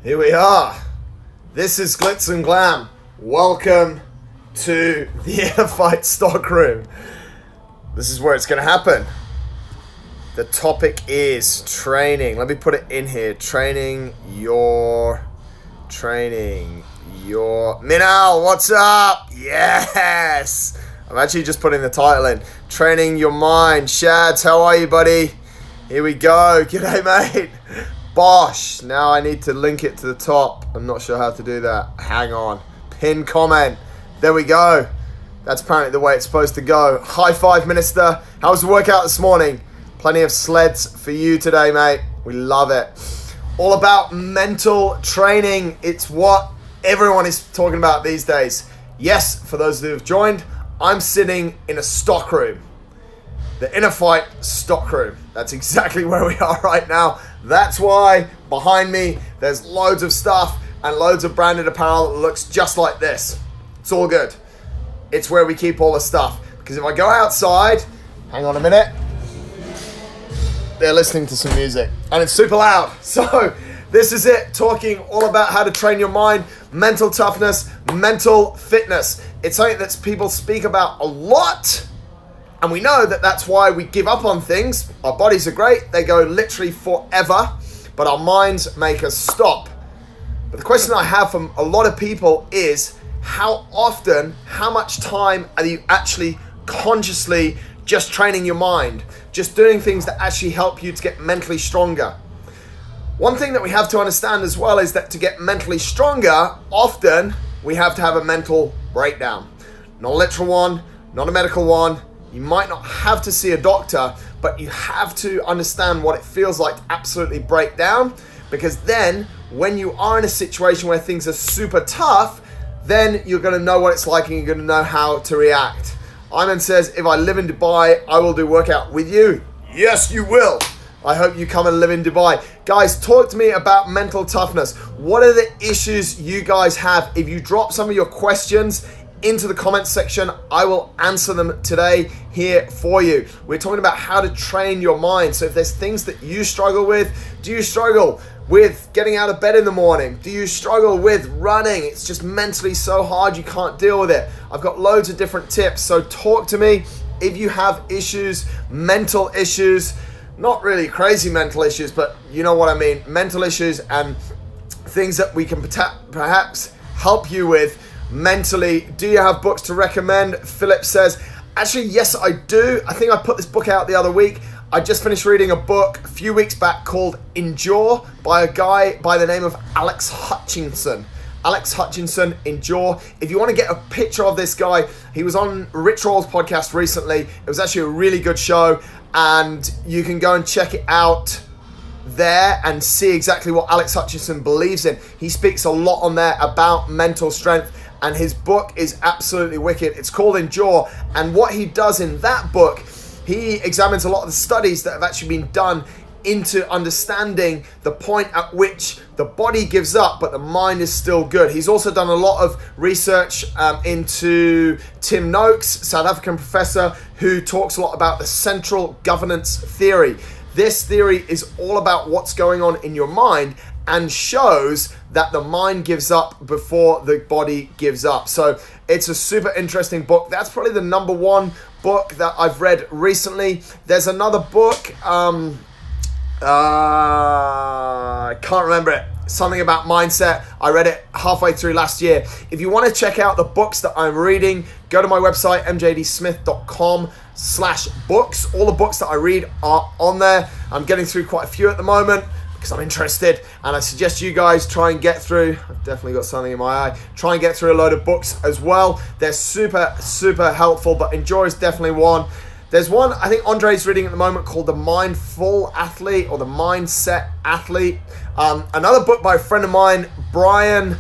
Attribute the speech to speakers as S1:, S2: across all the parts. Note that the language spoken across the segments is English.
S1: Here we are. This is Glitz and Glam. Welcome to the Inner Fight Stockroom. This is where it's going to happen. The topic is training. Let me put it in here. Training your... Minal, what's up? Yes! I'm actually just putting the title in. Training your mind. Shads, how are you, buddy? Here we go. G'day, mate. Bosh. Now I need to link it to the top. I'm not sure how to do that. Hang on. Pin comment. There we go. That's apparently the way it's supposed to go. High five, Minister. How was the workout this morning? Plenty of sleds for you today, mate. We love it. All about mental training. It's what everyone is talking about these days. Yes, for those who have joined, I'm sitting in a stockroom. The Inner Fight Stockroom. That's exactly where we are right now. That's why behind me there's loads of stuff and loads of branded apparel that looks just like this. It's all good. It's where we keep all the stuff. Because if I go outside, hang on a minute, they're listening to some music and it's super loud. So this is it, talking all about how to train your mind, mental toughness, mental fitness. It's something that people speak about a lot. And we know that that's why we give up on things. Our bodies are great. They go literally forever. But our minds make us stop. But the question I have from a lot of people is, how often, how much time are you actually consciously just training your mind? Just doing things that actually help you to get mentally stronger. One thing that we have to understand as well is that to get mentally stronger, often we have to have a mental breakdown. Not a literal one, not a medical one. You might not have to see a doctor, but you have to understand what it feels like to absolutely break down, because then when you are in a situation where things are super tough, then you're going to know what it's like and you're going to know how to react. Iman says, if I live in Dubai, I will do workout with you. Yes, you will. I hope you come and live in Dubai. Guys, talk to me about mental toughness. What are the issues you guys have? If you drop some of your questions into the comments section, I will answer them today here for you. We're talking about how to train your mind. So if there's things that you struggle with, do you struggle with getting out of bed in the morning? Do you struggle with running? It's just mentally so hard you can't deal with it. I've got loads of different tips. So talk to me if you have issues, mental issues, not really crazy mental issues, but you know what I mean, mental issues and things that we can perhaps help you with mentally. Do you have books to recommend? Philip says, actually, yes, I do. I think I put this book out the other week. I just finished reading a book a few weeks back called Endure by a guy by the name of Alex Hutchinson. Alex Hutchinson, Endure. If you want to get a picture of this guy, he was on Rich Roll's podcast recently. It was actually a really good show, and you can go and check it out there and see exactly what Alex Hutchinson believes in. He speaks a lot on there about mental strength, and his book is absolutely wicked. It's called Endure, and what he does in that book, he examines a lot of the studies that have actually been done into understanding the point at which the body gives up but the mind is still good. He's also done a lot of research into Tim Noakes, South African professor, who talks a lot about the central governance theory. This theory is all about what's going on in your mind and shows that the mind gives up before the body gives up. So it's a super interesting book. That's probably the number one book that I've read recently. There's another book, I can't remember it. Something about mindset. I read it halfway through last year. If you want to check out the books that I'm reading, go to my website, mjdsmith.com/books. All the books that I read are on there. I'm getting through quite a few at the moment because I'm interested, and I suggest you guys try and get through. I've definitely got something in my eye. Try and get through a load of books as well. They're super, super helpful, but Endure is definitely one. There's one I think Andre's reading at the moment called The Mindful Athlete or The Mindset Athlete. Another book by a friend of mine, Brian,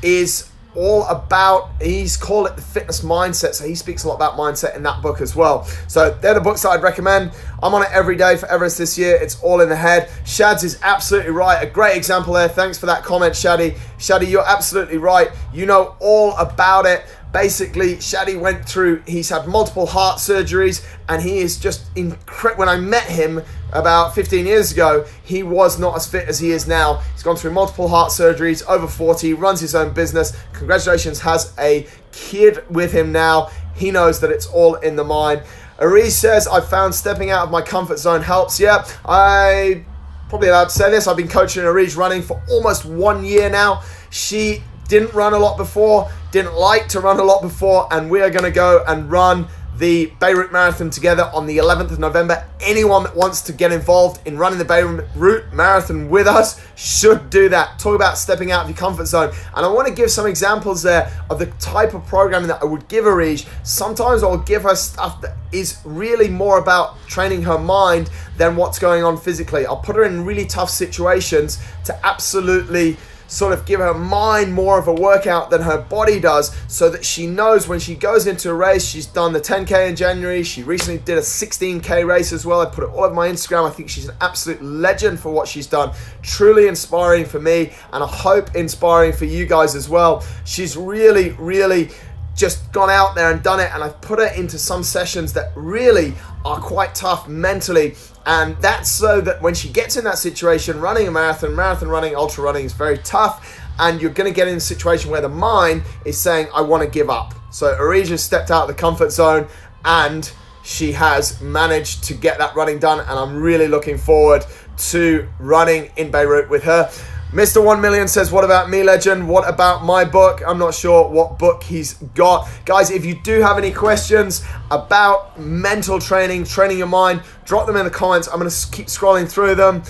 S1: is all about, he's called it the fitness mindset, so he speaks a lot about mindset in that book as well. So they're the books that I'd recommend. I'm on it every day for Everest this year. It's all in the head. Shads is absolutely right. A great example there. Thanks for that comment, Shadi. Shadi, you're absolutely right. You know all about it. Basically, Shadi went through, he's had multiple heart surgeries, and he is just incredible. When I met him about 15 years ago, he was not as fit as he is now. He's gone through multiple heart surgeries, over 40, runs his own business. Congratulations, has a kid with him now. He knows that it's all in the mind. Ari says, I found stepping out of my comfort zone helps. Yeah, I probably allowed to say this. I've been coaching Ari's running for almost 1 year now. She didn't run a lot before, didn't like to run a lot before, and we are going to go and run the Beirut Marathon together on the 11th of November. Anyone that wants to get involved in running the Beirut Marathon with us should do that. Talk about stepping out of your comfort zone. And I want to give some examples there of the type of programming that I would give Arij. Sometimes I'll give her stuff that is really more about training her mind than what's going on physically. I'll put her in really tough situations to absolutely sort of give her mind more of a workout than her body does, so that she knows when she goes into a race. She's done the 10K in January. She recently did a 16K race as well. I put it all over my Instagram. I think she's an absolute legend for what she's done. Truly inspiring for me, and I hope inspiring for you guys as well. She's really just gone out there and done it, and I've put her into some sessions that really are quite tough mentally. And that's so that when she gets in that situation, running a marathon running, ultra running is very tough, and you're going to get in a situation where the mind is saying, I want to give up. So Arija stepped out of the comfort zone, and she has managed to get that running done, and I'm really looking forward to running in Beirut with her. Mr. 1 Million says, what about me, legend? What about my book? I'm not sure what book he's got. Guys, if you do have any questions about mental training, training your mind, drop them in the comments. I'm going to keep scrolling through them.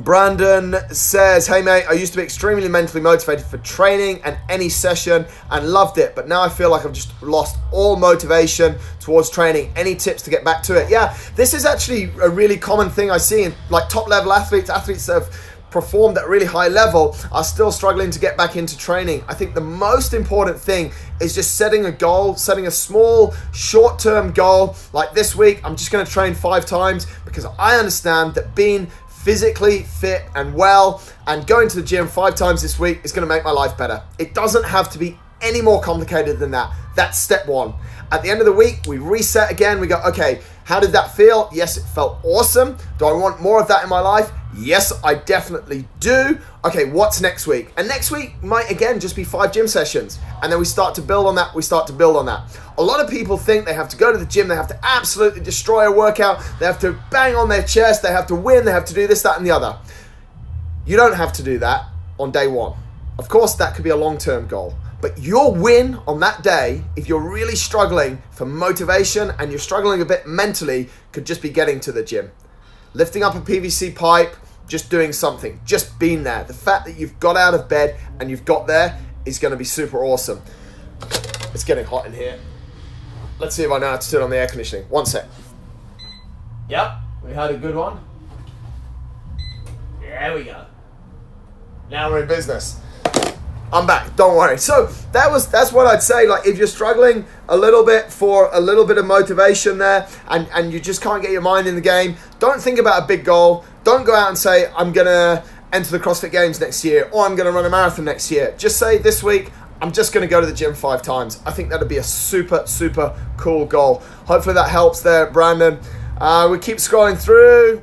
S1: Brandon says, hey mate, I used to be extremely mentally motivated for training and any session and loved it, but now I feel like I've just lost all motivation towards training. Any tips to get back to it? Yeah, this is actually a really common thing I see in like top level athletes that have performed at a really high level are still struggling to get back into training. I think the most important thing is just setting a goal, setting a small short-term goal. Like this week, I'm just going to train 5 times because I understand that being physically fit and well and going to the gym 5 times this week is going to make my life better. It doesn't have to be any more complicated than that. That's step 1. At the end of the week, we reset again. We go, okay, how did that feel? Yes, it felt awesome. Do I want more of that in my life? Yes, I definitely do. Okay, what's next week? And next week might again just be 5 gym sessions. And then we start to build on that. A lot of people think they have to go to the gym. They have to absolutely destroy a workout. They have to bang on their chest. They have to win. They have to do this, that, and the other. You don't have to do that on day 1. Of course, that could be a long-term goal. But your win on that day, if you're really struggling for motivation and you're struggling a bit mentally, could just be getting to the gym. Lifting up a PVC pipe, just doing something, just being there. The fact that you've got out of bed and you've got there is going to be super awesome. It's getting hot in here. Let's see if I know how to turn on the air conditioning. 1 sec. Yep, we had a good one. There we go. Now we're in business. I'm back, don't worry. So that's what I'd say. Like if you're struggling a little bit for a little bit of motivation there and you just can't get your mind in the game, don't think about a big goal. Don't go out and say, I'm going to enter the CrossFit Games next year or I'm going to run a marathon next year. Just say this week, I'm just going to go to the gym 5 times. I think that'd be a super cool goal. Hopefully that helps there, Brandon. We keep scrolling through.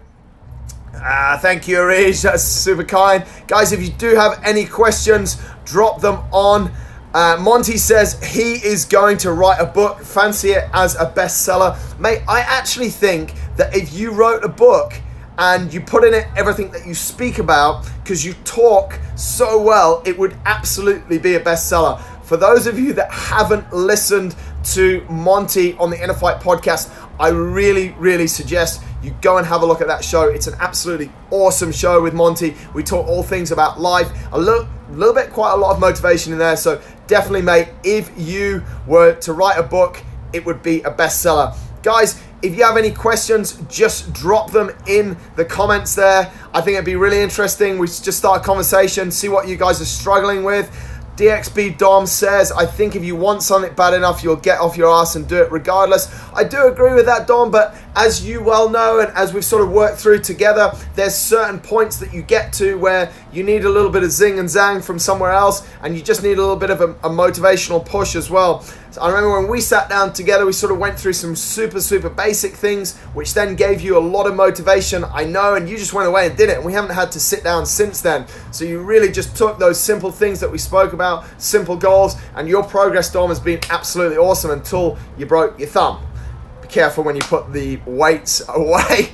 S1: Thank you, Arish. That's super kind. Guys, if you do have any questions, drop them on. Monty says he is going to write a book. Fancy it as a bestseller. Mate, I actually think that if you wrote a book and you put in it everything that you speak about, because you talk so well, it would absolutely be a bestseller. For those of you that haven't listened to Monty on the Inner Fight podcast, I really suggest you go and have a look at that show. It's an absolutely awesome show with Monty. We talk all things about life, a little bit, quite a lot of motivation in there. So definitely, mate, if you were to write a book, it would be a bestseller. Guys, if you have any questions, just drop them in the comments there. I think it'd be really interesting. We just start a conversation, see what you guys are struggling with. DXB Dom says, I think if you want something bad enough, you'll get off your ass and do it regardless. I do agree with that, Dom, but as you well know, and as we've sort of worked through together, there's certain points that you get to where you need a little bit of zing and zang from somewhere else, and you just need a little bit of a motivational push as well. So I remember when we sat down together, we sort of went through some super basic things, which then gave you a lot of motivation, I know, and you just went away and did it, and we haven't had to sit down since then. So you really just took those simple things that we spoke about, simple goals, and your progress, Dom, has been absolutely awesome until you broke your thumb. Be careful when you put the weights away.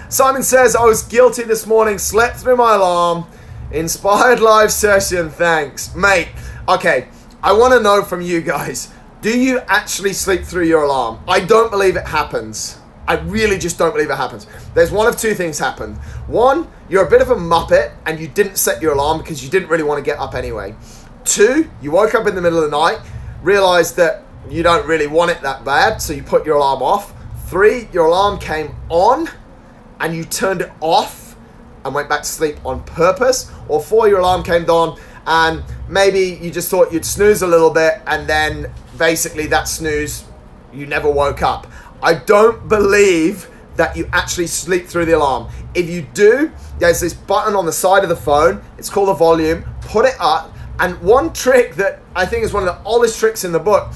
S1: Simon says, I was guilty this morning, slept through my alarm. Inspired live session, thanks. Mate, okay, I want to know from you guys, do you actually sleep through your alarm? I don't believe it happens. I really just don't believe it happens. There's one of two things happen. One, you're a bit of a muppet and you didn't set your alarm because you didn't really want to get up anyway. Two, you woke up in the middle of the night, realized that you don't really want it that bad, so you put your alarm off. Three, your alarm came on and you turned it off and went back to sleep on purpose. Or four, your alarm came on and maybe you just thought you'd snooze a little bit and then basically that snooze, you never woke up. I don't believe that you actually sleep through the alarm. If you do, there's this button on the side of the phone. It's called the volume. Put it up. And one trick that I think is one of the oldest tricks in the book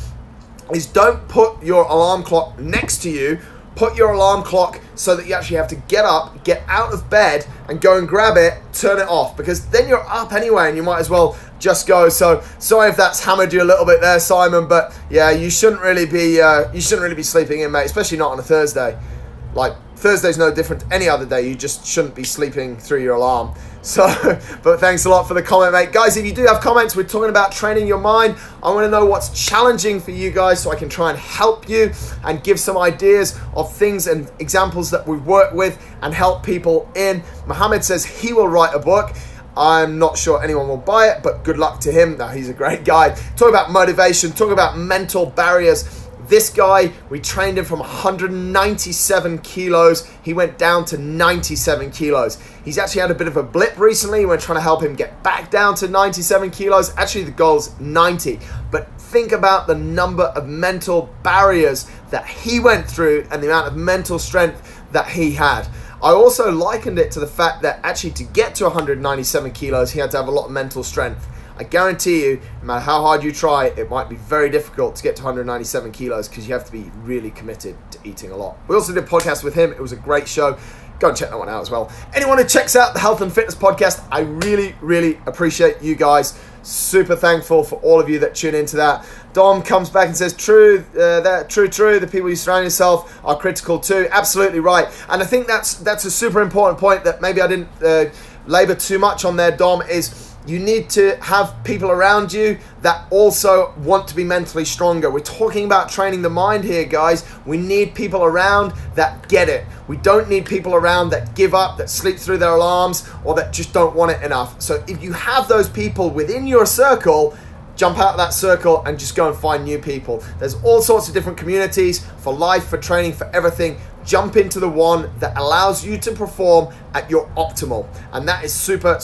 S1: is don't put your alarm clock next to you. Put your alarm clock so that you actually have to get up, get out of bed and go and grab it, turn it off, because then you're up anyway and you might as well just go. So sorry if that's hammered you a little bit there, Simon, but yeah, you shouldn't really be sleeping in, mate, especially not on a Thursday. Like, Thursday's no different to any other day. You just shouldn't be sleeping through your alarm. So, but thanks a lot for the comment, mate. Guys, if you do have comments, we're talking about training your mind. I want to know what's challenging for you guys so I can try and help you and give some ideas of things and examples that we've worked with and help people in. Mohammed says he will write a book. I'm not sure anyone will buy it, but good luck to him. No, he's a great guy. Talk about motivation, talk about mental barriers. This guy, we trained him from 197 kilos. He went down to 97 kilos. He's actually had a bit of a blip recently. We're trying to help him get back down to 97 kilos. Actually, the goal's 90. But think about the number of mental barriers that he went through and the amount of mental strength that he had. I also likened it to the fact that actually to get to 197 kilos, he had to have a lot of mental strength. I guarantee you, no matter how hard you try, it might be very difficult to get to 197 kilos because you have to be really committed to eating a lot. We also did a podcast with him. It was a great show. Go and check that one out as well. Anyone who checks out the Health and Fitness podcast, I really appreciate you guys. Super thankful for all of you that tune into that. Dom comes back and says, true, the people you surround yourself are critical too. Absolutely right. And I think that's a super important point that maybe I didn't labor too much on there, Dom, is you need to have people around you that also want to be mentally stronger. We're talking about training the mind here, guys. We need people around that get it. We don't need people around that give up, that sleep through their alarms, or that just don't want it enough. So if you have those people within your circle, jump out of that circle and just go and find new people. There's all sorts of different communities for life, for training, for everything. Jump into the one that allows you to perform at your optimal. And that is super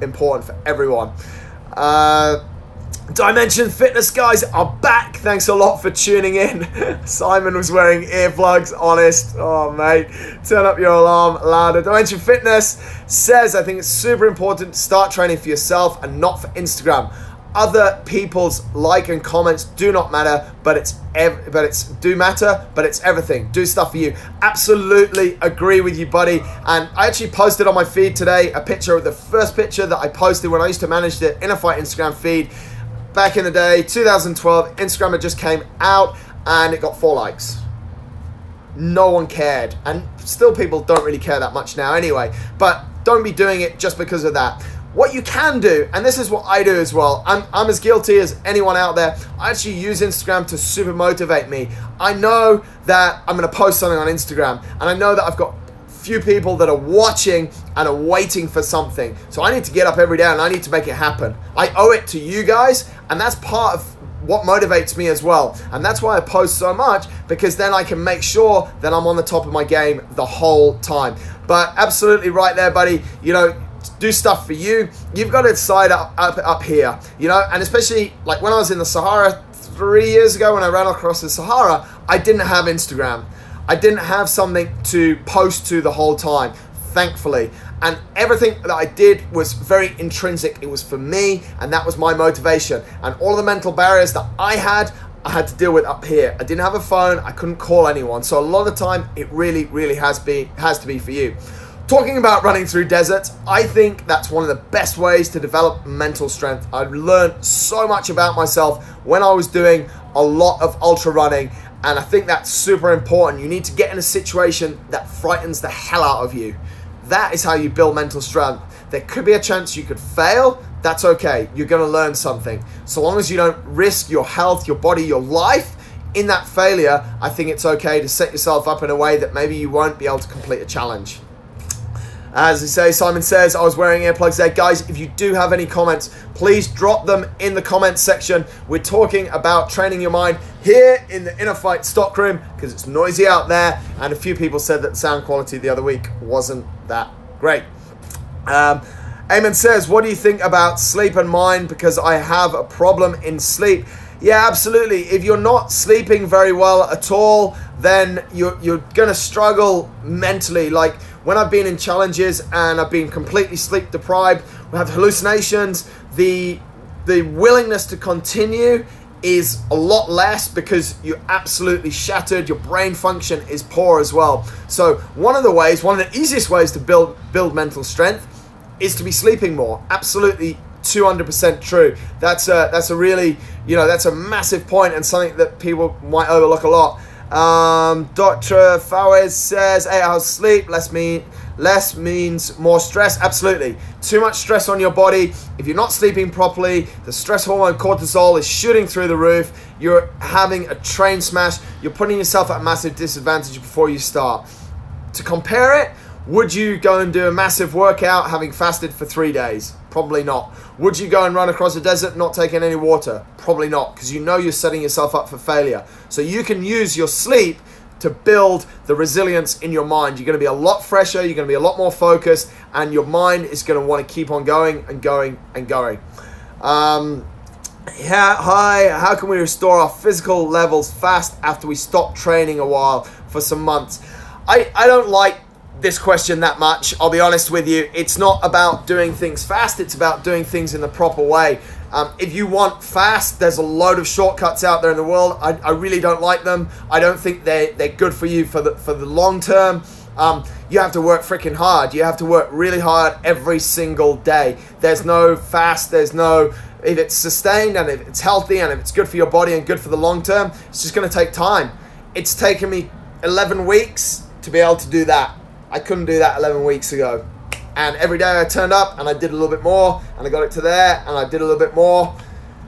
S1: important for everyone. Dimension Fitness guys are back. Thanks a lot for tuning in. Simon was wearing earplugs, honest. Oh, mate. Turn up your alarm louder. Dimension Fitness says, I think it's super important to start training for yourself and not for Instagram. Other people's like and comments do not matter, but it's everything. Do stuff for you. Absolutely agree with you, buddy. And I actually posted on my feed today a picture of the first picture that I posted when I used to manage the Inner Fight Instagram feed back in the day, 2012. Instagram had just came out and it got 4 likes. No one cared, and still people don't really care that much now anyway, but don't be doing it just because of that. What you can do, and this is what I do as well, I'm as guilty as anyone out there. I actually use Instagram to super motivate me. I know that I'm going to post something on Instagram, and I know that I've got few people that are watching and are waiting for something. So I need to get up every day and I need to make it happen. I owe it to you guys, and that's part of what motivates me as well. And that's why I post so much, because then I can make sure that I'm on the top of my game the whole time. But absolutely right there, buddy. You know, do stuff for you. You've got to decide up here, you know, and especially like when I was in the Sahara 3 years ago when I ran across the Sahara, I didn't have Instagram. I didn't have something to post to the whole time, thankfully. And everything that I did was very intrinsic. It was for me, and that was my motivation. And all of the mental barriers that I had to deal with up here. I didn't have a phone. I couldn't call anyone. So a lot of the time, it really, really has to be for you. Talking about running through deserts, I think that's one of the best ways to develop mental strength. I've learned so much about myself when I was doing a lot of ultra running, and I think that's super important. You need to get in a situation that frightens the hell out of you. That is how you build mental strength. There could be a chance you could fail. That's okay. You're going to learn something. So long as you don't risk your health, your body, your life in that failure, I think it's okay to set yourself up in a way that maybe you won't be able to complete a challenge. As they say, Simon says, I was wearing earplugs there. Guys, if you do have any comments, please drop them in the comments section. We're talking about training your mind here in the Inner Fight stockroom because it's noisy out there, and a few people said that the sound quality the other week wasn't that great. Eamon says, what do you think about sleep and mind? Because I have a problem in sleep. Yeah, absolutely. If you're not sleeping very well at all, then you're going to struggle mentally. Like when I've been in challenges and I've been completely sleep deprived, we have hallucinations, the willingness to continue is a lot less because you're absolutely shattered. Your brain function is poor as well. So one of the easiest ways to build mental strength is to be sleeping more. Absolutely 200% true. That's a really, that's a massive point and something that people might overlook a lot. Dr. Fawez says 8 hours sleep, less means more stress. Absolutely. Too much stress on your body. If you're not sleeping properly, the stress hormone cortisol is shooting through the roof. You're having a train smash. You're putting yourself at a massive disadvantage before you start. To compare it, would you go and do a massive workout having fasted for 3 days? Probably not. Would you go and run across a desert not taking any water? Probably not, because you know you're setting yourself up for failure. So you can use your sleep to build the resilience in your mind. You're going to be a lot fresher, you're going to be a lot more focused, and your mind is going to want to keep on going and going and going. How can we restore our physical levels fast after we stop training a while for some months? I don't like this question that much, I'll be honest with you. It's not about doing things fast, it's about doing things in the proper way. If you want fast, there's a load of shortcuts out there in the world. I really don't like them. I don't think they're good for you for the long term. You have to work freaking hard. You have to work really hard every single day. There's no fast, if it's sustained and if it's healthy and if it's good for your body and good for the long term, it's just going to take time. It's taken me 11 weeks to be able to do that. I couldn't do that 11 weeks ago. And every day I turned up and I did a little bit more and I got it to there and I did a little bit more.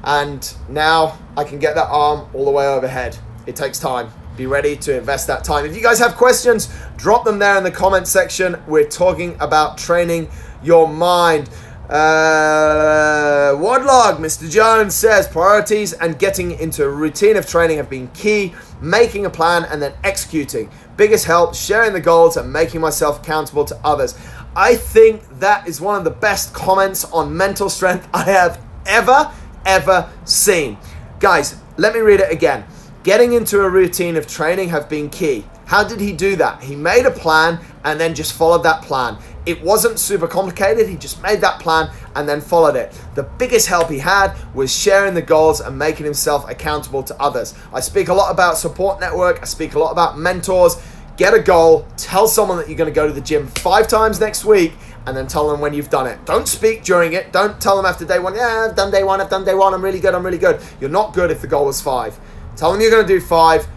S1: And now I can get that arm all the way overhead. It takes time. Be ready to invest that time. If you guys have questions, drop them there in the comment section. We're talking about training your mind. Wadlog, Mr. Jones says, priorities and getting into a routine of training have been key. Making a plan and then executing. Biggest help, sharing the goals and making myself accountable to others. I think that is one of the best comments on mental strength I have ever seen. Guys, let me read it again. Getting into a routine of training have been key. How did he do that? He made a plan and then just followed that plan. It wasn't super complicated. He just made that plan and then followed it. The biggest help he had was sharing the goals and making himself accountable to others. I speak a lot about support network. I speak a lot about mentors. Get a goal. Tell someone that you're going to go to the gym 5 times next week and then tell them when you've done it. Don't speak during it. Don't tell them after day 1, yeah, I've done day 1, I'm really good. You're not good if the goal was 5. Tell them you're going to do 5.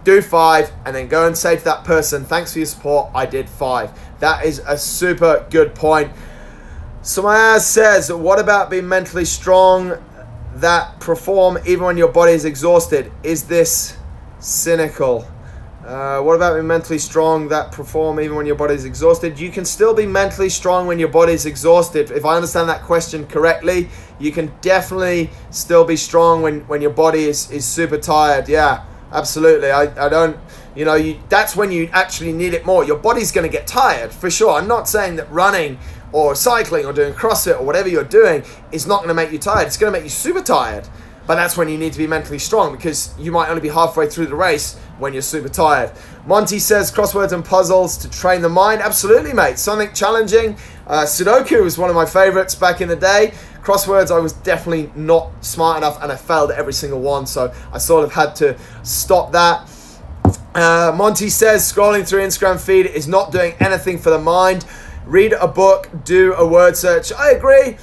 S1: Do 5 and then go and say to that person, thanks for your support, I did 5. That is a super good point. Samaya says, what about being mentally strong that perform even when your body is exhausted? Is this cynical? What about being mentally strong that perform even when your body is exhausted? You can still be mentally strong when your body is exhausted. If I understand that question correctly, you can definitely still be strong when your body is super tired. Yeah. Absolutely. I don't, that's when you actually need it more. Your body's going to get tired for sure. I'm not saying that running or cycling or doing CrossFit or whatever you're doing is not going to make you tired. It's going to make you super tired. But that's when you need to be mentally strong, because you might only be halfway through the race when you're super tired. Monty says crosswords and puzzles to train the mind. Absolutely, mate. Something challenging. Sudoku was one of my favorites back in the day. Crosswords, I was definitely not smart enough, and I failed every single one, so I sort of had to stop that. Monty says scrolling through Instagram feed is not doing anything for the mind. Read a book, do a word search. I agree.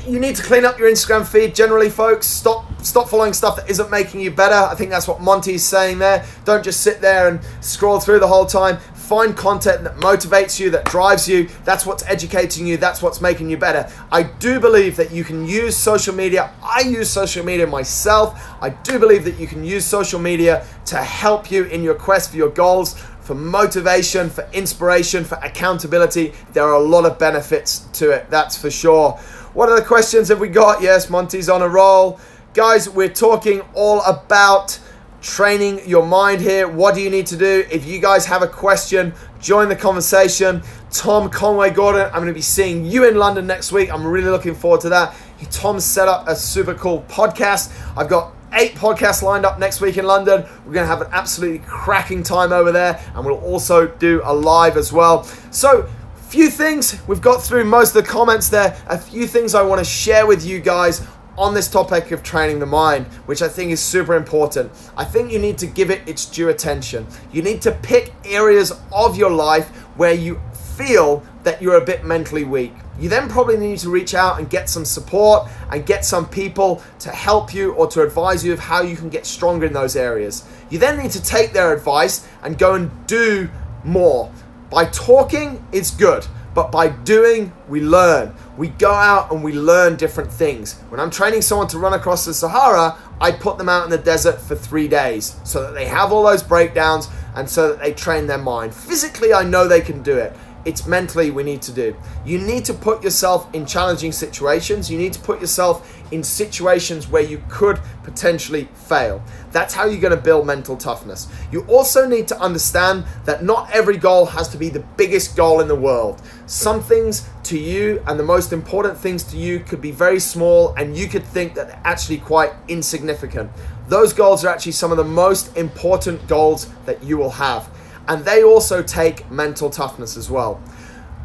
S1: You need to clean up your Instagram feed generally, folks. Stop following stuff that isn't making you better. I think that's what Monty's saying there. Don't just sit there and scroll through the whole time. Find content that motivates you, that drives you. That's what's educating you. That's what's making you better. I do believe that you can use social media. I use social media myself. I do believe that you can use social media to help you in your quest for your goals, for motivation, for inspiration, for accountability. There are a lot of benefits to it, that's for sure. What other questions have we got? Yes, Monty's on a roll. Guys, we're talking all about training your mind here. What do you need to do? If you guys have a question, join the conversation. Tom Conway Gordon, I'm going to be seeing you in London next week. I'm really looking forward to that. Tom's set up a super cool podcast. I've got 8 podcasts lined up next week in London. We're going to have an absolutely cracking time over there, and we'll also do a live as well. So, few things. We've got through most of the comments there. A few things I want to share with you guys on this topic of training the mind, which I think is super important. I think you need to give it its due attention. You need to pick areas of your life where you feel that you're a bit mentally weak. You then probably need to reach out and get some support and get some people to help you or to advise you of how you can get stronger in those areas. You then need to take their advice and go and do more. By talking, it's good, but by doing, we learn. We go out and we learn different things. When I'm training someone to run across the Sahara, I put them out in the desert for 3 days so that they have all those breakdowns and so that they train their mind. Physically, I know they can do it. It's mentally we need to do. You need to put yourself in challenging situations. You need to put yourself in situations where you could potentially fail. That's how you're going to build mental toughness. You also need to understand that not every goal has to be the biggest goal in the world. Some things to you and the most important things to you could be very small, and you could think that they're actually quite insignificant. Those goals are actually some of the most important goals that you will have. And they also take mental toughness as well.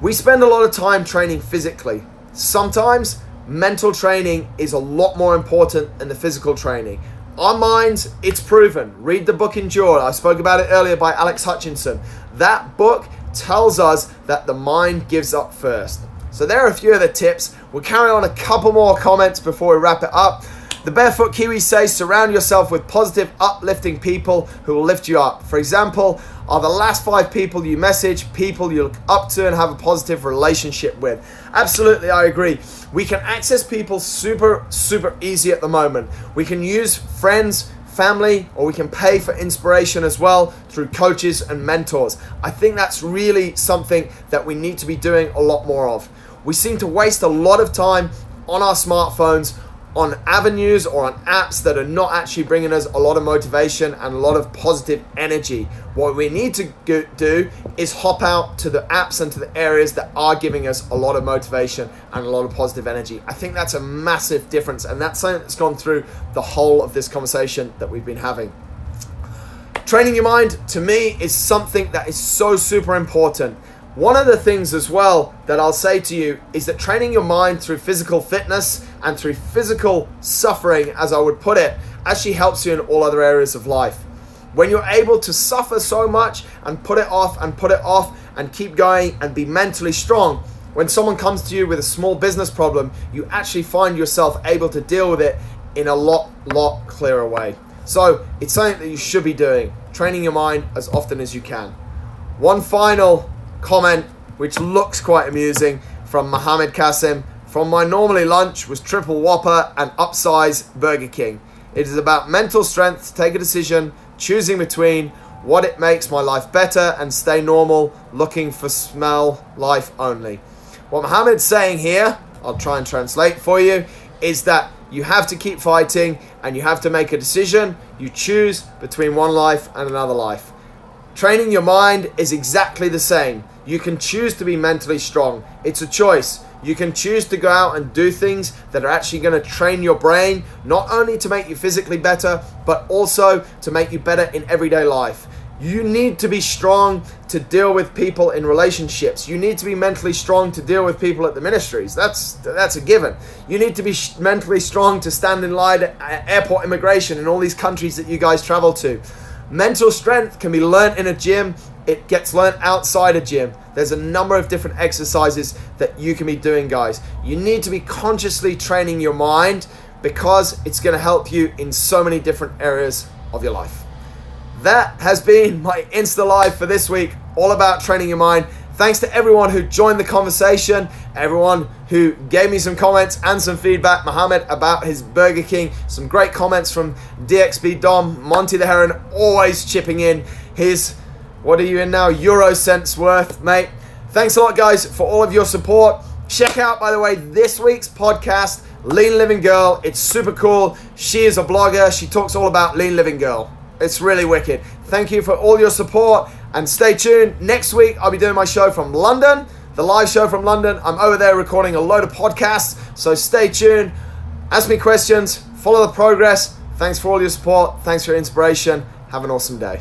S1: We spend a lot of time training physically. Sometimes mental training is a lot more important than the physical training. Our minds, it's proven. Read the book Endure. I spoke about it earlier by Alex Hutchinson. That book tells us that the mind gives up first. So there are a few of the tips. We'll carry on a couple more comments before we wrap it up. The Barefoot Kiwi says, surround yourself with positive, uplifting people who will lift you up. For example, are the last 5 people you message people you look up to and have a positive relationship with? Absolutely, I agree. We can access people super easy at the moment. We can use friends, family, or we can pay for inspiration as well through coaches and mentors. I think that's really something that we need to be doing a lot more of. We seem to waste a lot of time on our smartphones, on avenues or on apps that are not actually bringing us a lot of motivation and a lot of positive energy. What we need to do is hop out to the apps and to the areas that are giving us a lot of motivation and a lot of positive energy. I think that's a massive difference, and that's something that's gone through the whole of this conversation that we've been having. Training your mind, to me, is something that is so super important. One of the things as well that I'll say to you is that training your mind through physical fitness and through physical suffering, as I would put it, actually helps you in all other areas of life. When you're able to suffer so much and put it off and keep going and be mentally strong, when someone comes to you with a small business problem, you actually find yourself able to deal with it in a lot clearer way. So it's something that you should be doing, training your mind as often as you can. One final comment, which looks quite amusing, from Mohammed Kasim. From my normally lunch was triple Whopper and upsize Burger King. It is about mental strength to take a decision, choosing between what it makes my life better and stay normal, looking for smell life only. What Mohammed's saying here, I'll try and translate for you, is that you have to keep fighting and you have to make a decision. You choose between one life and another life. Training your mind is exactly the same. You can choose to be mentally strong. It's a choice. You can choose to go out and do things that are actually going to train your brain, not only to make you physically better, but also to make you better in everyday life. You need to be strong to deal with people in relationships. You need to be mentally strong to deal with people at the ministries. That's a given. You need to be mentally strong to stand in line at airport immigration in all these countries that you guys travel to. Mental strength can be learned in a gym. It gets learned outside a gym. There's a number of different exercises that you can be doing, guys. You need to be consciously training your mind because it's going to help you in so many different areas of your life. That has been my Insta Live for this week, all about training your mind. Thanks to everyone who joined the conversation, everyone who gave me some comments and some feedback. Mohammed about his Burger King, some great comments from DXB Dom, Monty the Heron, always chipping in his, what are you in now, Euro cents worth, mate. Thanks a lot, guys, for all of your support. Check out, by the way, this week's podcast, Lean Living Girl. It's super cool. She is a blogger. She talks all about Lean Living Girl. It's really wicked. Thank you for all your support and stay tuned. Next week, I'll be doing my show from London, the live show from London. I'm over there recording a load of podcasts, so stay tuned. Ask me questions, follow the progress. Thanks for all your support. Thanks for your inspiration. Have an awesome day.